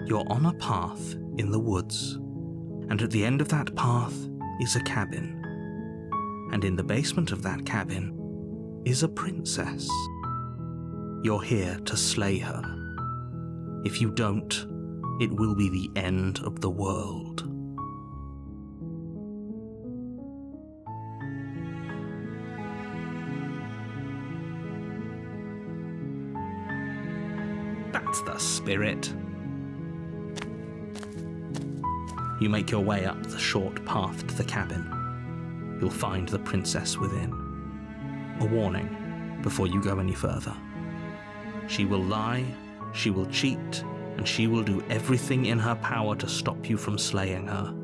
You're on a path in the woods, and at the end of that path is a cabin. And in the basement of that cabin is a princess. You're here to slay her. If you don't, it will be the end of the world. That's the spirit. You make your way up the short path to the cabin. You'll find the princess within. A warning before you go any further. She will lie, she will cheat, and she will do everything in her power to stop you from slaying her.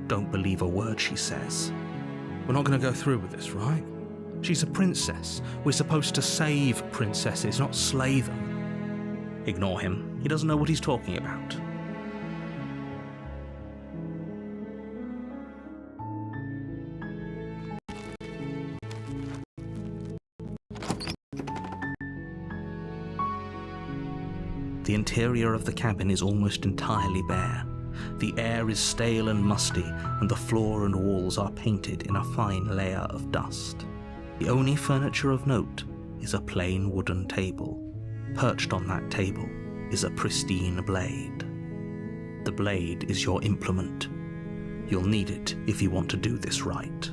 Don't believe a word she says. We're not going to go through with this, right? She's a princess. We're supposed to save princesses, not slay them. Ignore him. He doesn't know what he's talking about. The interior of the cabin is almost entirely bare. The air is stale and musty, and the floor and walls are painted in a fine layer of dust. The only furniture of note is a plain wooden table. Perched on that table is a pristine blade. The blade is your implement. You'll need it if you want to do this right.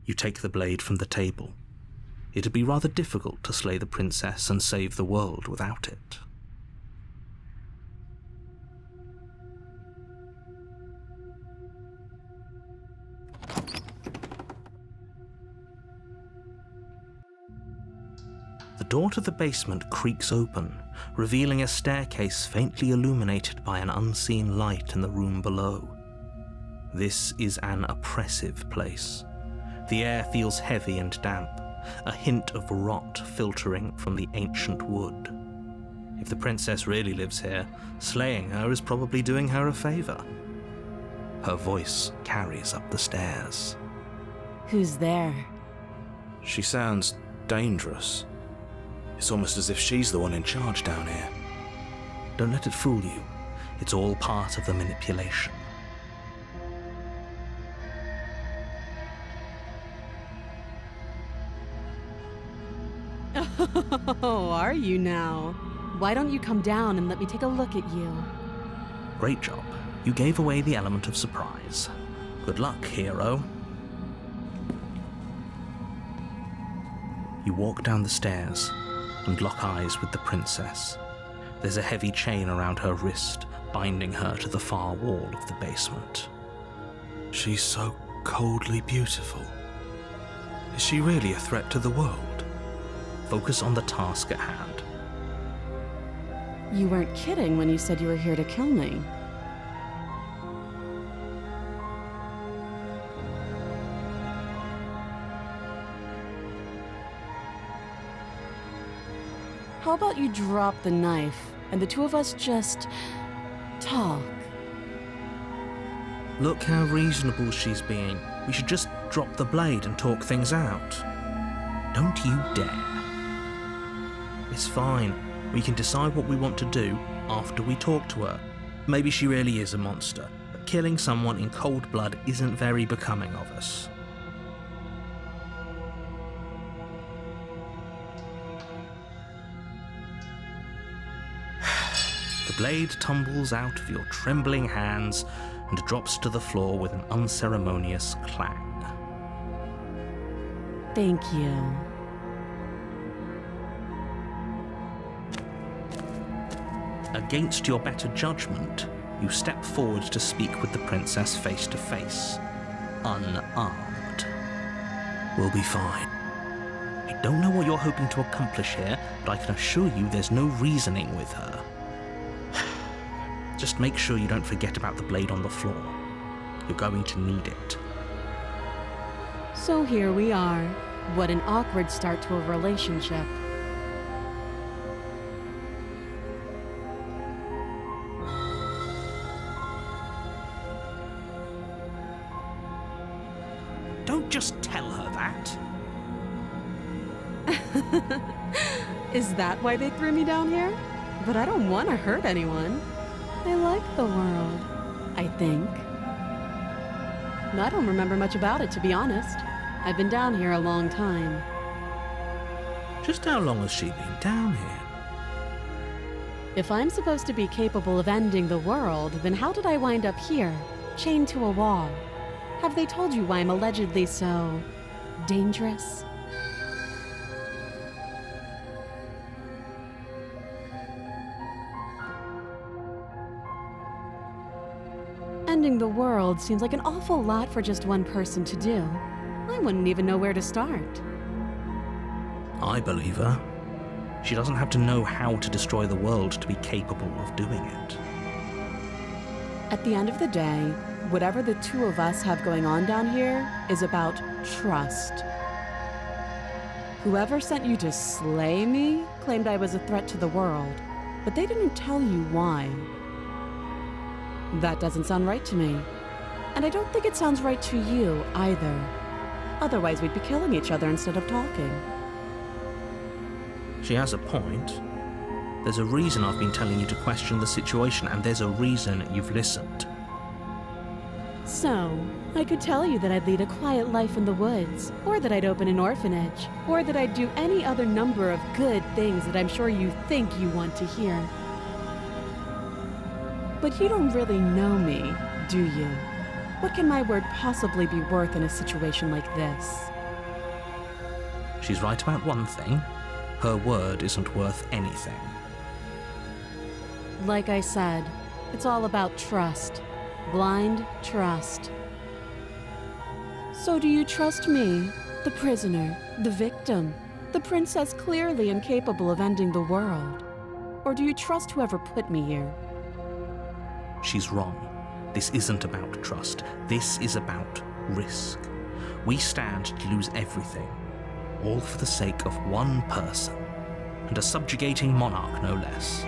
You take the blade from the table. It'd be rather difficult to slay the princess and save the world without it. The door to the basement creaks open, revealing a staircase faintly illuminated by an unseen light in the room below. This is an oppressive place. The air feels heavy and damp, a hint of rot filtering from the ancient wood. If the princess really lives here, slaying her is probably doing her a favor. Her voice carries up the stairs. Who's there? She sounds dangerous. It's almost as if she's the one in charge down here. Don't let it fool you. It's all part of the manipulation. Oh, are you now? Why don't you come down and let me take a look at you? Great job. You gave away the element of surprise. Good luck, hero. You walk down the stairs and lock eyes with the princess. There's a heavy chain around her wrist, binding her to the far wall of the basement. She's so coldly beautiful. Is she really a threat to the world? Focus on the task at hand. You weren't kidding when you said you were here to kill me. How about you drop the knife and the two of us just talk? Look how reasonable she's being. We should just drop the blade and talk things out. Don't you dare. It's fine. We can decide what we want to do after we talk to her. Maybe she really is a monster, but killing someone in cold blood isn't very becoming of us. The blade tumbles out of your trembling hands and drops to the floor with an unceremonious clang. Thank you. Against your better judgment, you step forward to speak with the princess face to face, unarmed. We'll be fine. I don't know what you're hoping to accomplish here, but I can assure you there's no reasoning with her. Just make sure you don't forget about the blade on the floor. You're going to need it. So here we are. What an awkward start to a relationship. Don't just tell her that. Is that why they threw me down here? But I don't want to hurt anyone. I like the world, I think. I don't remember much about it, to be honest. I've been down here a long time. Just how long has she been down here? If I'm supposed to be capable of ending the world, then how did I wind up here, chained to a wall? Have they told you why I'm allegedly so dangerous? Ending the world seems like an awful lot for just one person to do. I wouldn't even know where to start. I believe her. She doesn't have to know how to destroy the world to be capable of doing it. At the end of the day, whatever the two of us have going on down here is about trust. Whoever sent you to slay me claimed I was a threat to the world, but they didn't tell you why. That doesn't sound right to me. And I don't think it sounds right to you either. Otherwise, we'd be killing each other instead of talking. She has a point. There's a reason I've been telling you to question the situation, and there's a reason you've listened. So, I could tell you that I'd lead a quiet life in the woods, or that I'd open an orphanage, or that I'd do any other number of good things that I'm sure you think you want to hear. But you don't really know me, do you? What can my word possibly be worth in a situation like this? She's right about one thing. Her word isn't worth anything. Like I said, it's all about trust. Blind trust. So do you trust me, the prisoner, the victim, the princess clearly incapable of ending the world? Or do you trust whoever put me here? She's wrong. This isn't about trust. This is about risk. We stand to lose everything, all for the sake of one person, and a subjugating monarch, no less.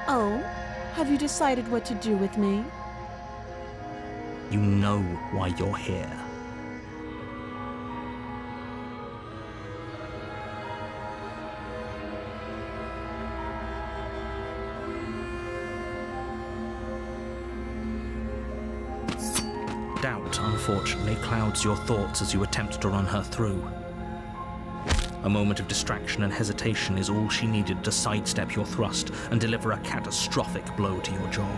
Oh, have you decided what to do with me? You know why you're here. Doubt, unfortunately, clouds your thoughts as you attempt to run her through. A moment of distraction and hesitation is all she needed to sidestep your thrust and deliver a catastrophic blow to your jaw.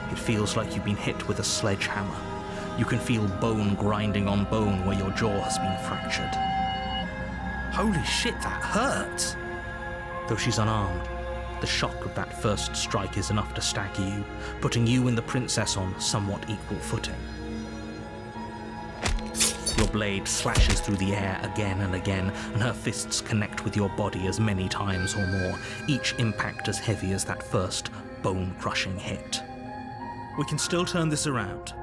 It feels like you've been hit with a sledgehammer. You can feel bone grinding on bone where your jaw has been fractured. Holy shit, that hurts! Though she's unarmed, the shock of that first strike is enough to stagger you, putting you and the princess on somewhat equal footing. Your blade slashes through the air again and again, and her fists connect with your body as many times or more, each impact as heavy as that first bone-crushing hit. We can still turn this around.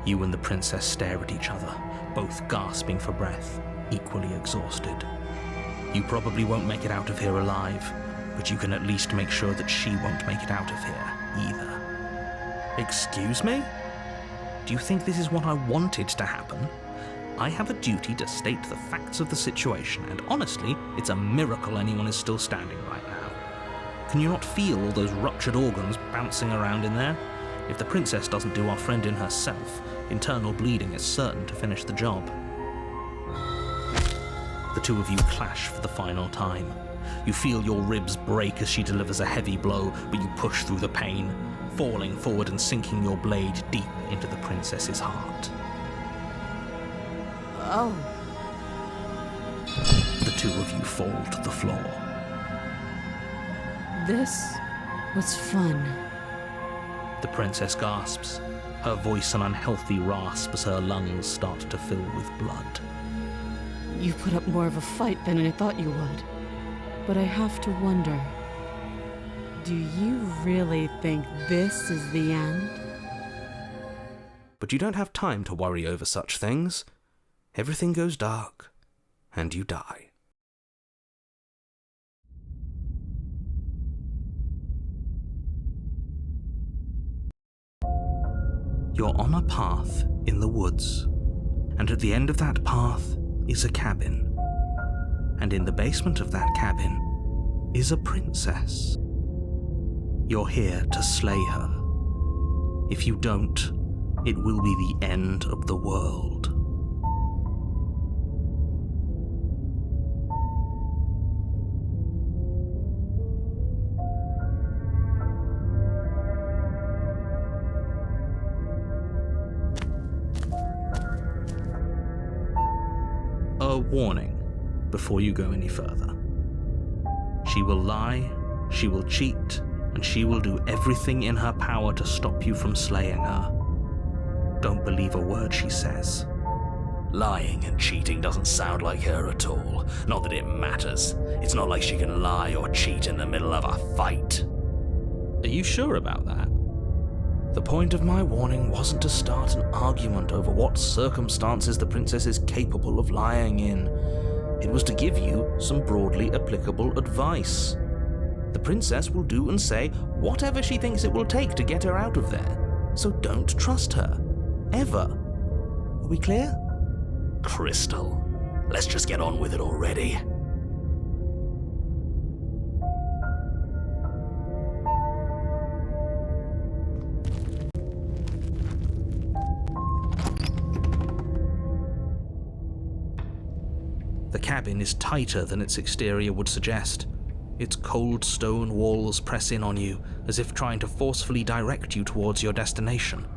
You and the princess stare at each other, both gasping for breath, equally exhausted. You probably won't make it out of here alive, but you can at least make sure that she won't make it out of here, either. Excuse me? Do you think this is what I wanted to happen? I have a duty to state the facts of the situation, and honestly, it's a miracle anyone is still standing right now. Can you not feel all those ruptured organs bouncing around in there? If the princess doesn't do our friend in herself, internal bleeding is certain to finish the job. The two of you clash for the final time. You feel your ribs break as she delivers a heavy blow, but you push through the pain, falling forward and sinking your blade deep into the princess's heart. Oh. The two of you fall to the floor. This was fun. The princess gasps, her voice an unhealthy rasp as her lungs start to fill with blood. You put up more of a fight than I thought you would. But I have to wonder, do you really think this is the end? But you don't have time to worry over such things. Everything goes dark, and you die. You're on a path in the woods, and at the end of that path is a cabin. And in the basement of that cabin is a princess. You're here to slay her. If you don't, it will be the end of the world. A warning before you go any further. She will lie, she will cheat, and she will do everything in her power to stop you from slaying her. Don't believe a word she says. Lying and cheating doesn't sound like her at all. Not that it matters. It's not like she can lie or cheat in the middle of a fight. Are you sure about that? The point of my warning wasn't to start an argument over what circumstances the princess is capable of lying in. It was to give you some broadly applicable advice. The princess will do and say whatever she thinks it will take to get her out of there. So don't trust her. Ever. Are we clear? Crystal, let's just get on with it already. The cabin is tighter than its exterior would suggest. Its cold stone walls press in on you, as if trying to forcefully direct you towards your destination.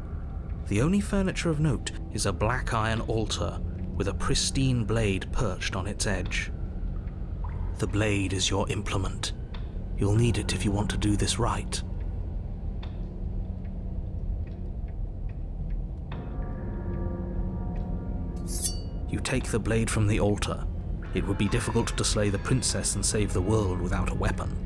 The only furniture of note is a black iron altar with a pristine blade perched on its edge. The blade is your implement. You'll need it if you want to do this right. You take the blade from the altar. It would be difficult to slay the princess and save the world without a weapon.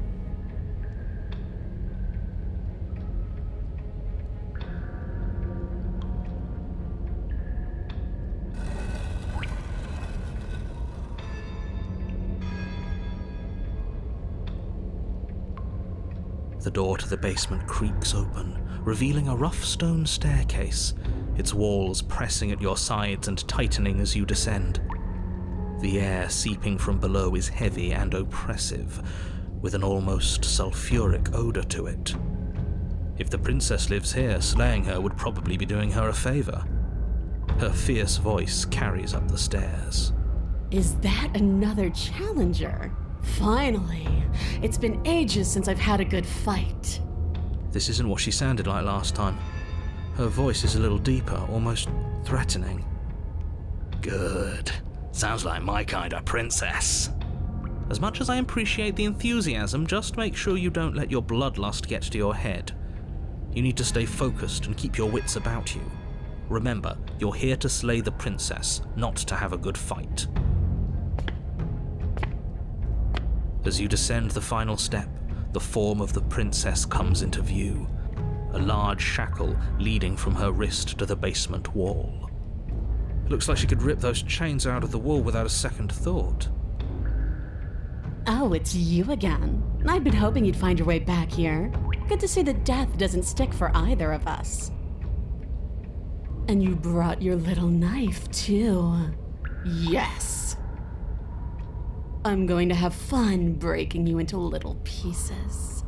The door to the basement creaks open, revealing a rough stone staircase, its walls pressing at your sides and tightening as you descend. The air seeping from below is heavy and oppressive, with an almost sulfuric odor to it. If the princess lives here, slaying her would probably be doing her a favor. Her fierce voice carries up the stairs. Is that another challenger? Finally! It's been ages since I've had a good fight. This isn't what she sounded like last time. Her voice is a little deeper, almost threatening. Good. Sounds like my kind of princess. As much as I appreciate the enthusiasm, just make sure you don't let your bloodlust get to your head. You need to stay focused and keep your wits about you. Remember, you're here to slay the princess, not to have a good fight. As you descend the final step, the form of the princess comes into view, a large shackle leading from her wrist to the basement wall. It looks like she could rip those chains out of the wall without a second thought. Oh, it's you again. I'd been hoping you'd find your way back here. Good to see that death doesn't stick for either of us. And you brought your little knife, too. Yes! I'm going to have fun breaking you into little pieces.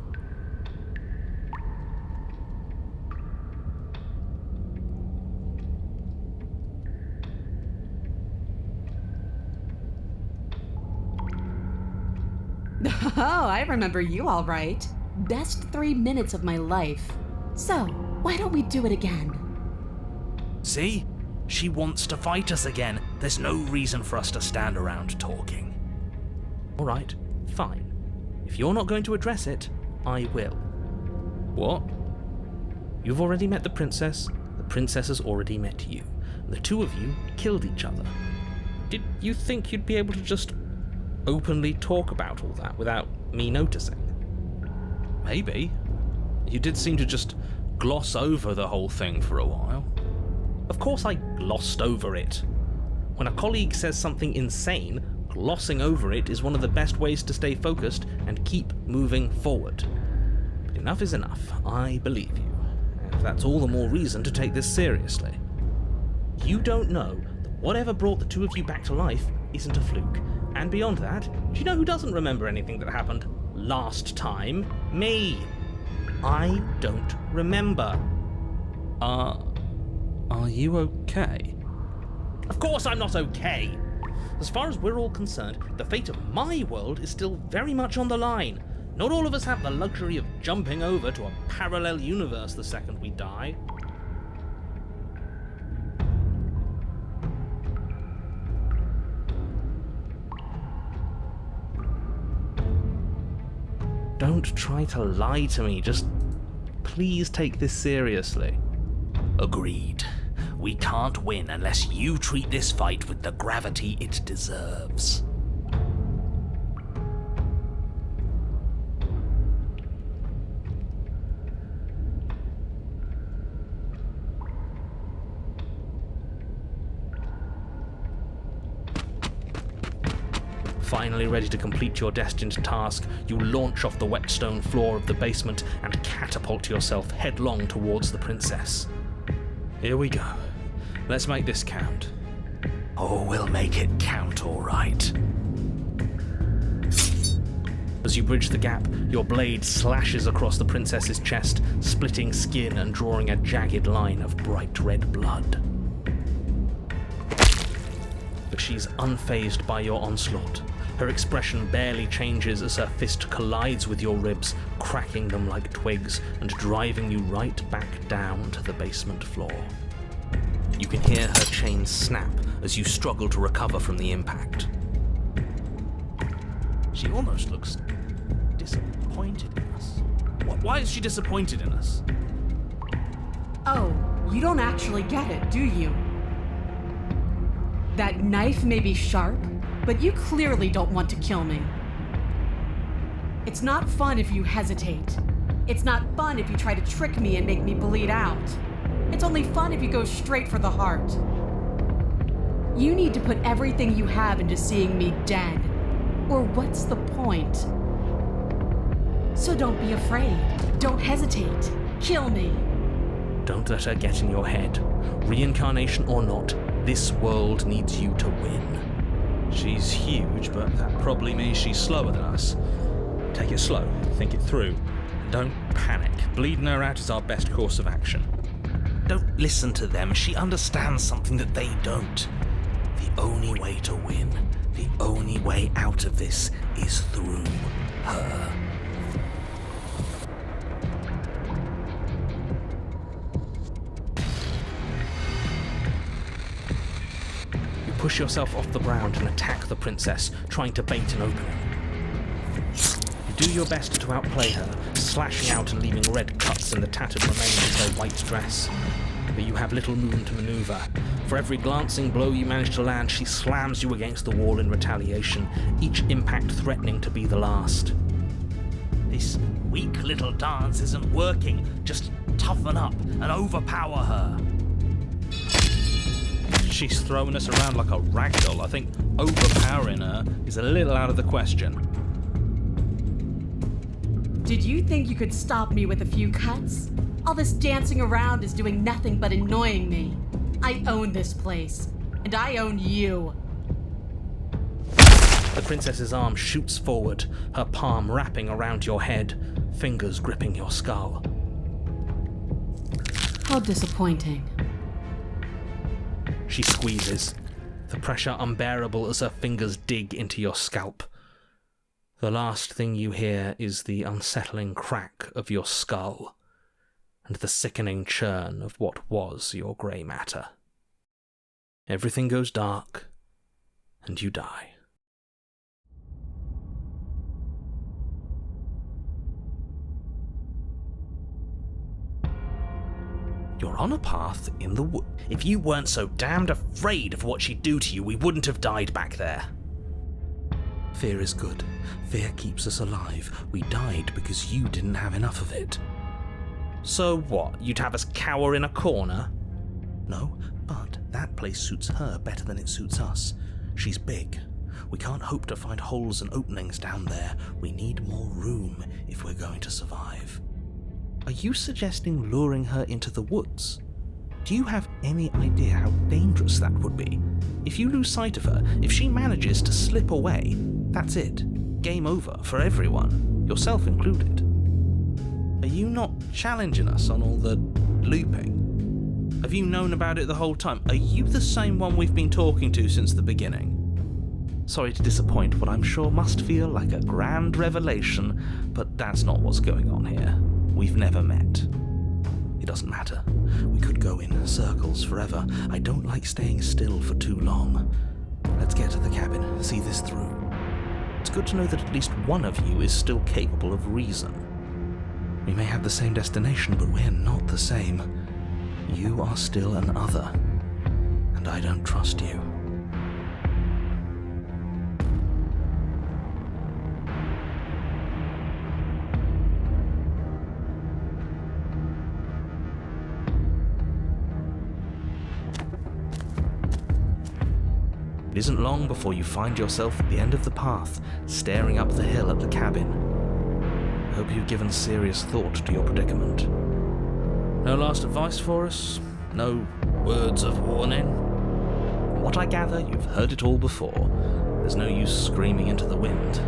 Oh, I remember you all right. Best 3 minutes of my life. So, why don't we do it again? See? She wants to fight us again. There's no reason for us to stand around talking. All right, fine. If you're not going to address it, I will. What? You've already met the princess has already met you. The two of you killed each other. Did you think you'd be able to just openly talk about all that without me noticing? Maybe. You did seem to just gloss over the whole thing for a while. Of course I glossed over it. When a colleague says something insane, glossing over it is one of the best ways to stay focused and keep moving forward. But enough is enough, I believe you, and that's all the more reason to take this seriously. You don't know that whatever brought the two of you back to life isn't a fluke, and beyond that, do you know who doesn't remember anything that happened last time? Me! I don't remember. Are you okay? Of course I'm not okay! As far as we're all concerned, the fate of my world is still very much on the line. Not all of us have the luxury of jumping over to a parallel universe the second we die. Don't try to lie to me, just please take this seriously. Agreed. We can't win unless you treat this fight with the gravity it deserves. Finally ready to complete your destined task, you launch off the wet stone floor of the basement and catapult yourself headlong towards the princess. Here we go. Let's make this count. Oh, we'll make it count, all right. As you bridge the gap, your blade slashes across the princess's chest, splitting skin and drawing a jagged line of bright red blood. But she's unfazed by your onslaught. Her expression barely changes as her fist collides with your ribs, cracking them like twigs and driving you right back down to the basement floor. You can hear her chains snap as you struggle to recover from the impact. She almost looks disappointed in us. Why is she disappointed in us? Oh, you don't actually get it, do you? That knife may be sharp, but you clearly don't want to kill me. It's not fun if you hesitate. It's not fun if you try to trick me and make me bleed out. It's only fun if you go straight for the heart. You need to put everything you have into seeing me dead. Or what's the point? So don't be afraid. Don't hesitate. Kill me. Don't let her get in your head. Reincarnation or not, this world needs you to win. She's huge, but that probably means she's slower than us. Take it slow, think it through. Don't panic. Bleeding her out is our best course of action. Don't listen to them. She understands something that they don't. The only way to win, the only way out of this is through her. Push yourself off the ground and attack the princess, trying to bait an opening. You do your best to outplay her, slashing out and leaving red cuts in the tattered remains of her white dress. But you have little room to maneuver. For every glancing blow you manage to land, she slams you against the wall in retaliation, each impact threatening to be the last. This weak little dance isn't working. Just toughen up and overpower her. She's throwing us around like a ragdoll. I think overpowering her is a little out of the question. Did you think you could stop me with a few cuts? All this dancing around is doing nothing but annoying me. I own this place, and I own you. The princess's arm shoots forward, her palm wrapping around your head, fingers gripping your skull. How disappointing. She squeezes, the pressure unbearable as her fingers dig into your scalp. The last thing you hear is the unsettling crack of your skull and the sickening churn of what was your grey matter. Everything goes dark, and you die. You're on a path in the wood. If you weren't so damned afraid of what she'd do to you, we wouldn't have died back there. Fear is good. Fear keeps us alive. We died because you didn't have enough of it. So what? You'd have us cower in a corner? No, that place suits her better than it suits us. She's big. We can't hope to find holes and openings down there. We need more room if we're going to survive. Are you suggesting luring her into the woods? Do you have any idea how dangerous that would be? If you lose sight of her, if she manages to slip away, that's it. Game over for everyone, yourself included. Are you not challenging us on all the looping? Have you known about it the whole time? Are you the same one we've been talking to since the beginning? Sorry to disappoint what I'm sure must feel like a grand revelation, but that's not what's going on here. We've never met. It doesn't matter. We could go in circles forever. I don't like staying still for too long. Let's get to the cabin, see this through. It's good to know that at least one of you is still capable of reason. We may have the same destination, but we're not the same. You are still an other, and I don't trust you. It isn't long before you find yourself at the end of the path, staring up the hill at the cabin. I hope you've given serious thought to your predicament. No last advice for us? No words of warning? From what I gather, you've heard it all before. There's no use screaming into the wind.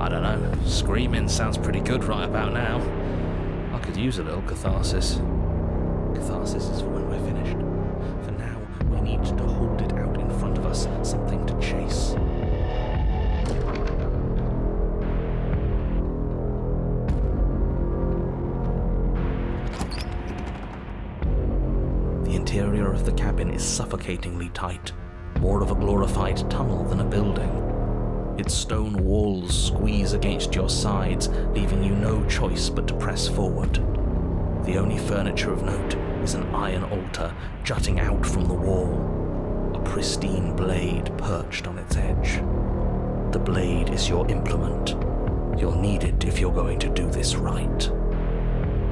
I don't know, screaming sounds pretty good right about now. I could use a little catharsis. Catharsis is for when we're finished. For now, we need to hold it out in front of us, something to chase. The interior of the cabin is suffocatingly tight, more of a glorified tunnel than a building. Its stone walls squeeze against your sides, leaving you no choice but to press forward. The only furniture of note is an iron altar jutting out from the wall, a pristine blade perched on its edge. The blade is your implement. You'll need it if you're going to do this right.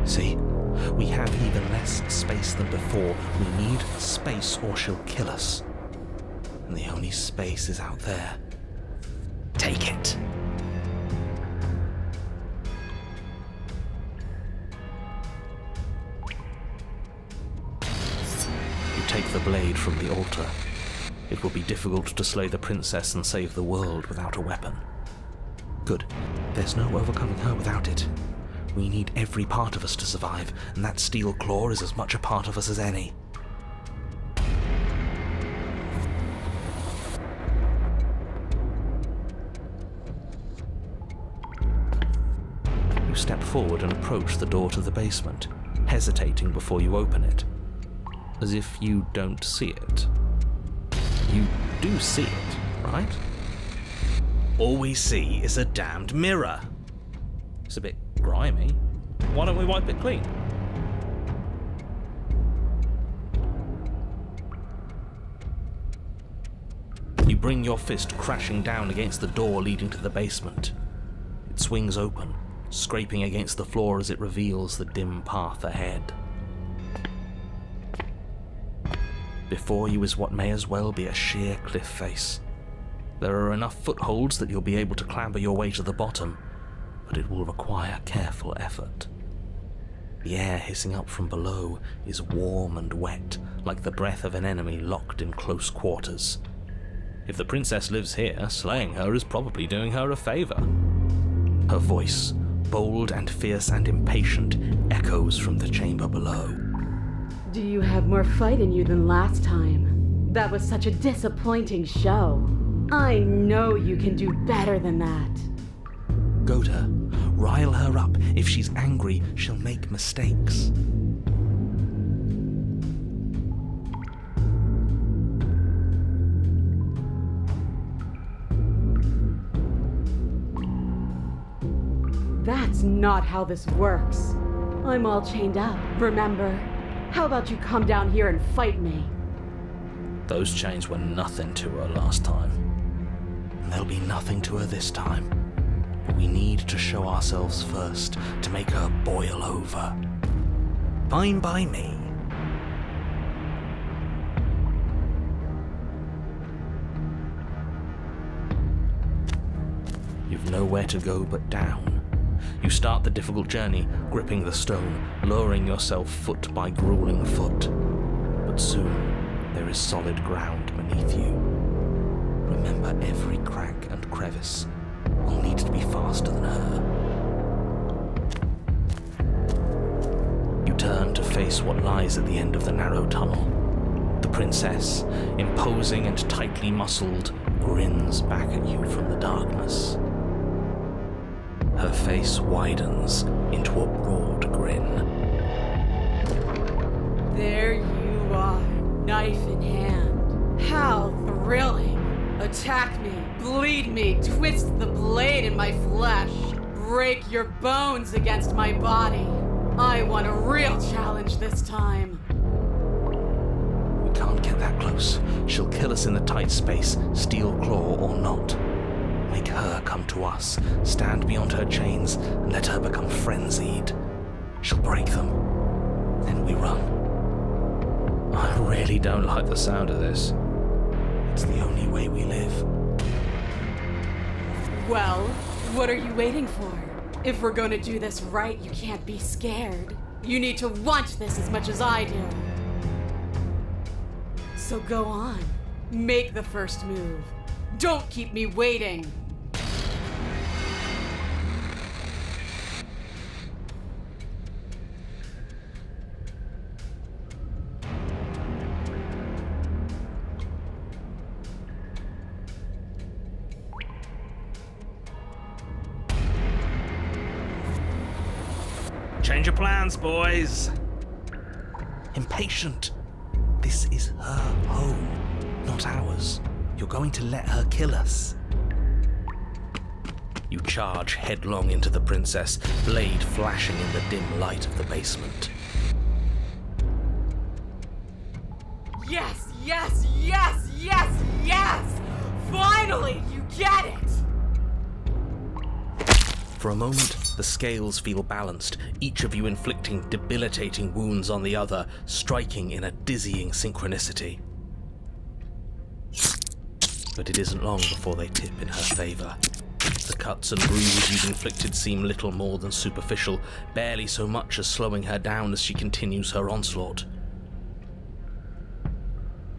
See, we have even less space than before. We need space or she'll kill us. And the only space is out there. Take it. You take the blade from the altar. It will be difficult to slay the princess and save the world without a weapon. Good. There's no overcoming her without it. We need every part of us to survive, and that steel claw is as much a part of us as any. You step forward and approach the door to the basement, hesitating before you open it, as if you don't see it. You do see it, right? All we see is a damned mirror. It's a bit grimy. Why don't we wipe it clean? You bring your fist crashing down against the door leading to the basement. It swings open, scraping against the floor as it reveals the dim path ahead. Before you is what may as well be a sheer cliff face. There are enough footholds that you'll be able to clamber your way to the bottom, but it will require careful effort. The air hissing up from below is warm and wet, like the breath of an enemy locked in close quarters. If the princess lives here, slaying her is probably doing her a favor. Her voice, bold and fierce and impatient, echoes from the chamber below. Do you have more fight in you than last time? That was such a disappointing show. I know you can do better than that. Goad her. Rile her up. If she's angry, she'll make mistakes. That's not how this works. I'm all chained up, remember? How about you come down here and fight me? Those chains were nothing to her last time. And they'll be nothing to her this time. But we need to show ourselves first to make her boil over. Fine by me. You've nowhere to go but down. You start the difficult journey, gripping the stone, lowering yourself foot by grueling foot. But soon, there is solid ground beneath you. Remember every crack and crevice. You'll need to be faster than her. You turn to face what lies at the end of the narrow tunnel. The princess, imposing and tightly muscled, grins back at you from the darkness. Her face widens into a broad grin. There you are, knife in hand. How thrilling! Attack me, bleed me, twist the blade in my flesh, break your bones against my body. I want a real challenge this time. We can't get that close. She'll kill us in the tight space, steel claw or not. Make her come to us, stand beyond her chains, and let her become frenzied. She'll break them. Then we run. I really don't like the sound of this. It's the only way we live. Well, what are you waiting for? If we're gonna do this right, you can't be scared. You need to want this as much as I do. So go on. Make the first move. Don't keep me waiting. Change your plans, boys. Impatient. This is her home, not ours. You're going to let her kill us. You charge headlong into the princess, blade flashing in the dim light of the basement. Yes, yes, yes, yes, yes! Finally, you get it! For a moment, the scales feel balanced, each of you inflicting debilitating wounds on the other, striking in a dizzying synchronicity. But it isn't long before they tip in her favor. The cuts and bruises you've inflicted seem little more than superficial, barely so much as slowing her down as she continues her onslaught.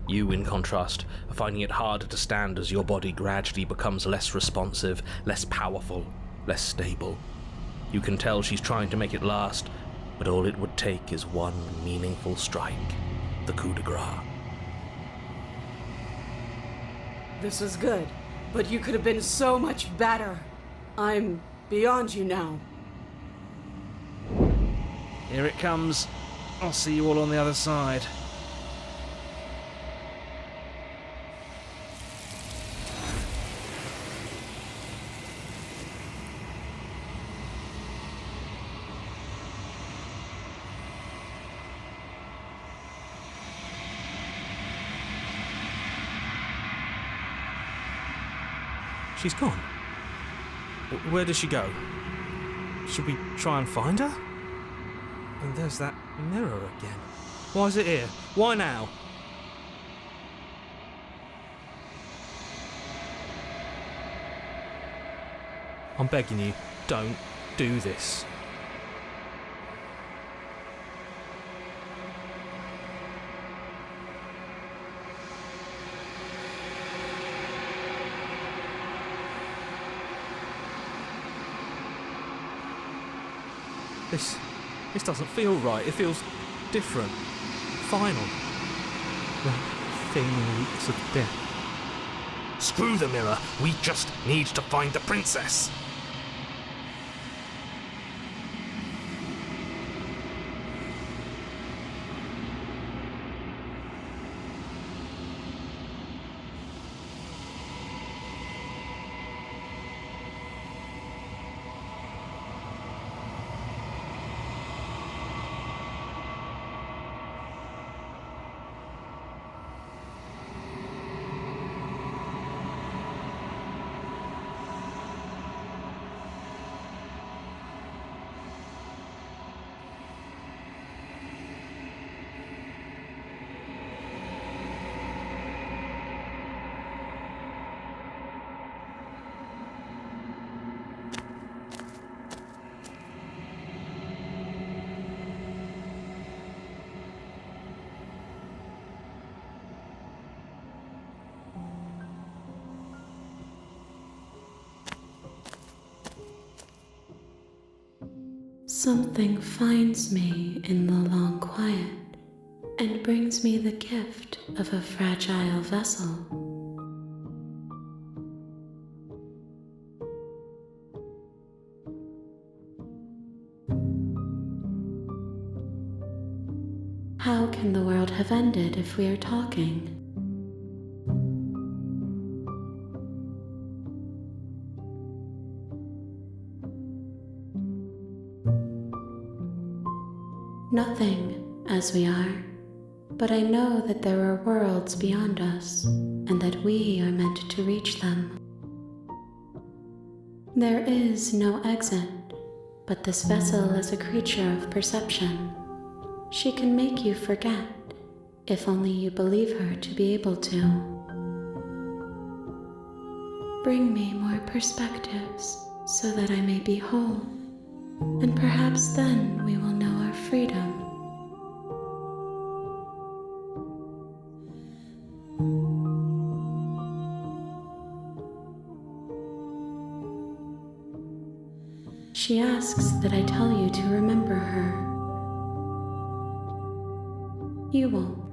You, in contrast, are finding it harder to stand as your body gradually becomes less responsive, less powerful, less stable. You can tell she's trying to make it last, but all it would take is one meaningful strike, the coup de grace. This was good, but you could have been so much better. I'm beyond you now. Here it comes. I'll see you all on the other side. She's gone. Where does she go? Should we try and find her? And there's that mirror again. Why is it here? Why now? I'm begging you, don't do this. This doesn't feel right. It feels different. Final. That thing reeks of death. Screw the mirror. We just need to find the princess. Something finds me in the long quiet and brings me the gift of a fragile vessel. How can the world have ended if we are talking? Nothing, as we are, but I know that there are worlds beyond us, and that we are meant to reach them. There is no exit, but this vessel is a creature of perception. She can make you forget, if only you believe her to be able to. Bring me more perspectives, so that I may be whole, and perhaps then we will know our freedom. She asks that I tell you to remember her. You won't.